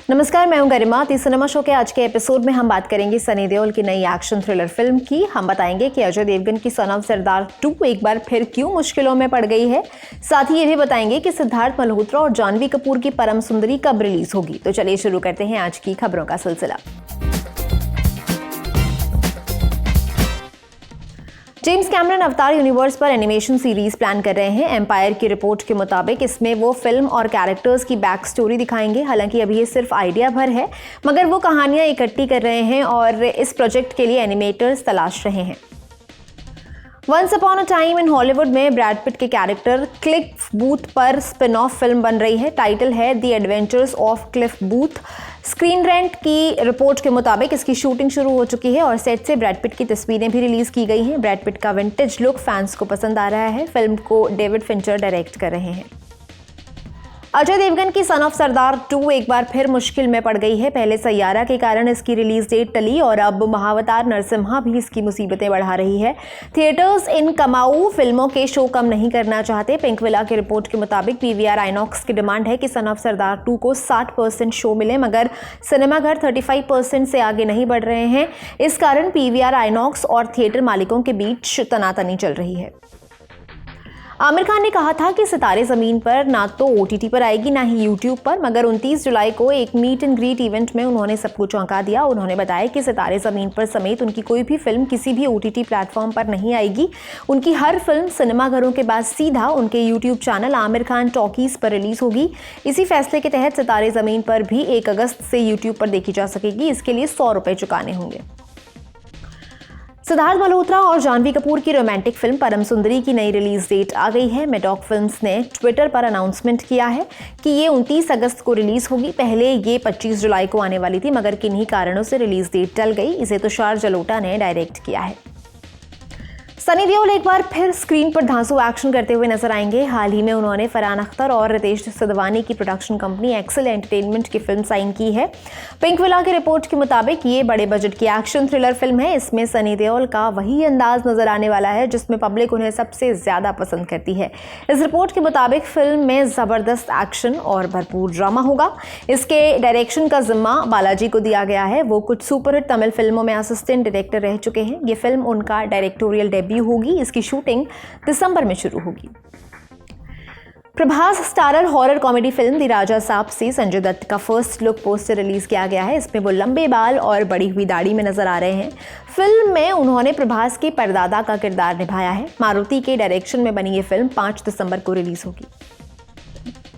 नमस्कार, मैं हूं गरिमा। दी सिनेमा शो के आज के एपिसोड में हम बात करेंगे सनी देओल की नई एक्शन थ्रिलर फिल्म की। हम बताएंगे कि अजय देवगन की सन ऑफ सरदार 2 एक बार फिर क्यों मुश्किलों में पड़ गई है। साथ ही ये भी बताएंगे कि सिद्धार्थ मल्होत्रा और जानवी कपूर की परम सुंदरी कब रिलीज होगी। तो चलिए शुरू करते हैं आज की खबरों का सिलसिला। जेम्स कैमरन अवतार यूनिवर्स पर एनिमेशन सीरीज प्लान कर रहे हैं। एम्पायर की रिपोर्ट के मुताबिक इसमें वो फिल्म और कैरेक्टर्स की बैक स्टोरी दिखाएंगे। हालांकि अभी ये सिर्फ आइडिया भर है, मगर वो कहानियां इकट्ठी कर रहे हैं और इस प्रोजेक्ट के लिए एनिमेटर्स तलाश रहे हैं। Once upon a time in Hollywood में ब्रैड पिट के कैरेक्टर क्लिफ बूथ पर स्पिन ऑफ फिल्म बन रही है। टाइटल है the adventures of Cliff Booth. Screen Rant की रिपोर्ट के मुताबिक इसकी शूटिंग शुरू हो चुकी है और सेट से ब्रैड पिट की तस्वीरें भी रिलीज की गई हैं। ब्रैड पिट का विंटेज लुक फैंस को पसंद आ रहा है। फिल्म को डेविड फिंचर डायरेक्ट कर रहे हैं। अजय देवगन की सन ऑफ सरदार 2 एक बार फिर मुश्किल में पड़ गई है। पहले सैयारा के कारण इसकी रिलीज डेट टली और अब महावतार नरसिम्हा भी इसकी मुसीबतें बढ़ा रही है। थिएटर्स इन कमाऊ फिल्मों के शो कम नहीं करना चाहते। पिंकविला की रिपोर्ट के मुताबिक पीवीआर आइनॉक्स की डिमांड है कि सन ऑफ सरदार 2 को 60% शो मिले, मगर सिनेमाघर 35% से आगे नहीं बढ़ रहे हैं। इस कारण पीवीआर आइनॉक्स और थिएटर मालिकों के बीच तनातनी चल रही है। आमिर खान ने कहा था कि सितारे ज़मीन पर ना तो ओटीटी पर आएगी ना ही यूट्यूब पर, मगर 29 जुलाई को एक मीट एंड ग्रीट इवेंट में उन्होंने सबको चौंका दिया। उन्होंने बताया कि सितारे ज़मीन पर समेत उनकी कोई भी फिल्म किसी भी ओटीटी प्लेटफॉर्म पर नहीं आएगी। उनकी हर फिल्म सिनेमाघरों के बाद सीधा उनके YouTube channel Aamir Khan talkies पर रिलीज होगी। इसी फैसले के तहत सितारे ज़मीन पर भी 1 अगस्त से यूट्यूब पर देखी जा सकेगी। इसके लिए 100 रुपये चुकाने होंगे। सिद्धार्थ मल्होत्रा और जानवी कपूर की रोमांटिक फिल्म परम सुंदरी की नई रिलीज डेट आ गई है। मेडॉक फिल्म्स ने ट्विटर पर अनाउंसमेंट किया है कि ये 29 अगस्त को रिलीज होगी। पहले ये 25 जुलाई को आने वाली थी, मगर किन्हीं कारणों से रिलीज डेट टल गई। इसे तुषार जलोटा ने डायरेक्ट किया है। सनी देओल एक बार फिर स्क्रीन पर धांसू एक्शन करते हुए नजर आएंगे। हाल ही में उन्होंने फरहान अख्तर और रितेश सिधवानी की प्रोडक्शन कंपनी एक्सेल एंटरटेनमेंट की फिल्म साइन की है। पिंकविला की रिपोर्ट के मुताबिक ये बड़े बजट की एक्शन थ्रिलर फिल्म है। इसमें सनी देओल का वही अंदाज नजर आने वाला है जिसमें पब्लिक उन्हें सबसे ज्यादा पसंद करती है। इस रिपोर्ट के मुताबिक फिल्म में जबरदस्त एक्शन और भरपूर ड्रामा होगा। इसके डायरेक्शन का जिम्मा बालाजी को दिया गया है। वो कुछ सुपरहिट तमिल फिल्मों में असिस्टेंट डायरेक्टर रह चुके हैं। ये फिल्म उनका डायरेक्टोरियल डेब्यू होगी। इसकी शूटिंग दिसंबर में शुरू होगी। Prabhas starrer horror comedy film the Raja Saab से संजय दत्त का फर्स्ट लुक पोस्टर रिलीज किया गया है। इसमें वो लंबे बाल और बड़ी हुई दाढ़ी में नजर आ रहे हैं। फिल्म में उन्होंने प्रभास के परदादा का किरदार निभाया है। मारुति के डायरेक्शन में बनी ये फिल्म 5 दिसंबर को रिलीज होगी।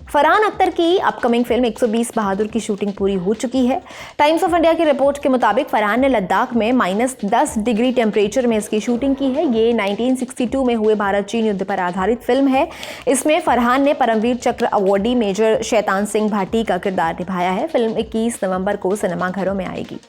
फरहान अख्तर की अपकमिंग फिल्म 120 बहादुर की शूटिंग पूरी हो चुकी है। टाइम्स ऑफ इंडिया की रिपोर्ट के मुताबिक फरहान ने लद्दाख में -10 डिग्री टेम्परेचर में इसकी शूटिंग की है। ये 1962 में हुए भारत चीन युद्ध पर आधारित फिल्म है। इसमें फरहान ने परमवीर चक्र अवॉर्डी मेजर शैतान सिंह भाटी का किरदार निभाया है। फिल्म 21 नवंबर को सिनेमाघरों में आएगी।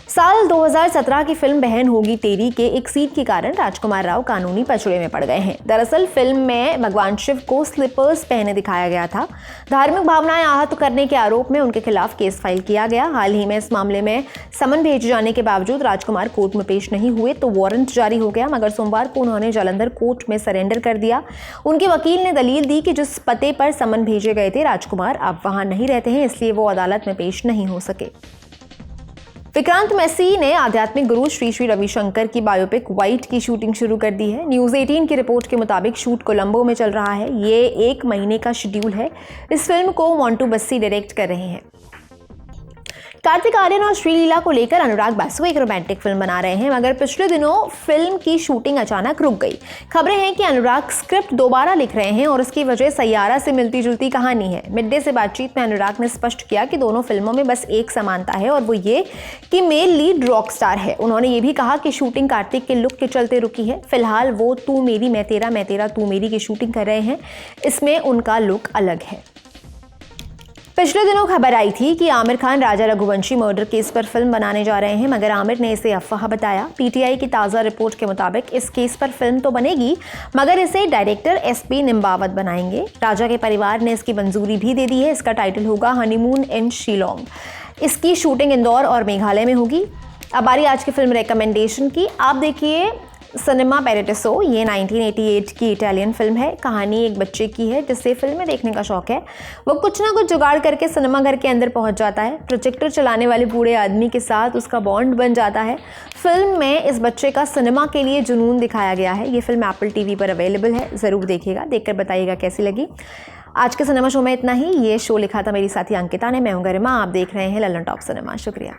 साल 2017 की फिल्म बहन होगी तेरी के एक सीन के कारण राजकुमार राव कानूनी पचड़े में पड़ गए हैं। दरअसल फिल्म में भगवान शिव को स्लीपर्स पहने दिखाया गया था। धार्मिक भावनाएं आहत करने के आरोप में उनके खिलाफ केस फाइल किया गया। हाल ही में इस मामले में समन भेजे जाने के बावजूद राजकुमार कोर्ट में पेश नहीं हुए तो वारंट जारी हो गया, मगर सोमवार को उन्होंने जालंधर कोर्ट में सरेंडर कर दिया। उनके वकील ने दलील दी कि जिस पते पर समन भेजे गए थे राजकुमार अब वहां नहीं रहते हैं, इसलिए वो अदालत में पेश नहीं हो सके। विक्रांत मैसी ने आध्यात्मिक गुरु श्री श्री रविशंकर की बायोपिक वाइट की शूटिंग शुरू कर दी है। न्यूज़ 18 की रिपोर्ट के मुताबिक शूट कोलंबो में चल रहा है। ये 1 महीने का शेड्यूल है। इस फिल्म को मोंटू बस्सी डायरेक्ट कर रहे हैं। कार्तिक आर्यन और श्रीलीला को लेकर अनुराग बासु एक रोमांटिक फिल्म बना रहे हैं, मगर पिछले दिनों फिल्म की शूटिंग अचानक रुक गई। खबरें हैं कि अनुराग स्क्रिप्ट दोबारा लिख रहे हैं और उसकी वजह सैयारा से मिलती जुलती कहानी है। मिड डे से बातचीत में अनुराग ने स्पष्ट किया कि दोनों फिल्मों में बस एक समानता है और वो ये कि मेल लीड रॉक स्टार है। उन्होंने ये भी कहा कि शूटिंग कार्तिक के लुक के चलते रुकी है। फिलहाल वो तू मेरी मैं तेरा तू मेरी की शूटिंग कर रहे हैं। इसमें उनका लुक अलग है। पिछले दिनों खबर आई थी कि आमिर खान राजा रघुवंशी मर्डर केस पर फिल्म बनाने जा रहे हैं, मगर आमिर ने इसे अफवाह बताया। पीटीआई की ताज़ा रिपोर्ट के मुताबिक इस केस पर फिल्म तो बनेगी, मगर इसे डायरेक्टर एसपी निम्बावत बनाएंगे। राजा के परिवार ने इसकी मंजूरी भी दे दी है। इसका टाइटल होगा हनीमून इन शिलोंग। इसकी शूटिंग इंदौर और मेघालय में होगी। अब बारी आज की फिल्म रिकमेंडेशन की। आप देखिए सिनेमा पैराडिसो ये 1988 की इटालियन फिल्म है। कहानी एक बच्चे की है जिसे फिल्में देखने का शौक है। वो कुछ ना कुछ जुगाड़ करके सिनेमा घर के अंदर पहुंच जाता है। प्रोजेक्टर चलाने वाले बूढ़े आदमी के साथ उसका बॉन्ड बन जाता है। फिल्म में इस बच्चे का सिनेमा के लिए जुनून दिखाया गया है। ये फिल्म एप्पल टीवी पर अवेलेबल है, ज़रूर देखिएगा, देखकर बताइएगा कैसी लगी। आज के सिनेमा शो में इतना ही। ये शो लिखा था मेरी साथी अंकिता ने। मैं हूं गरिमा, आप देख रहे हैं ललन टॉप सिनेमा। शुक्रिया।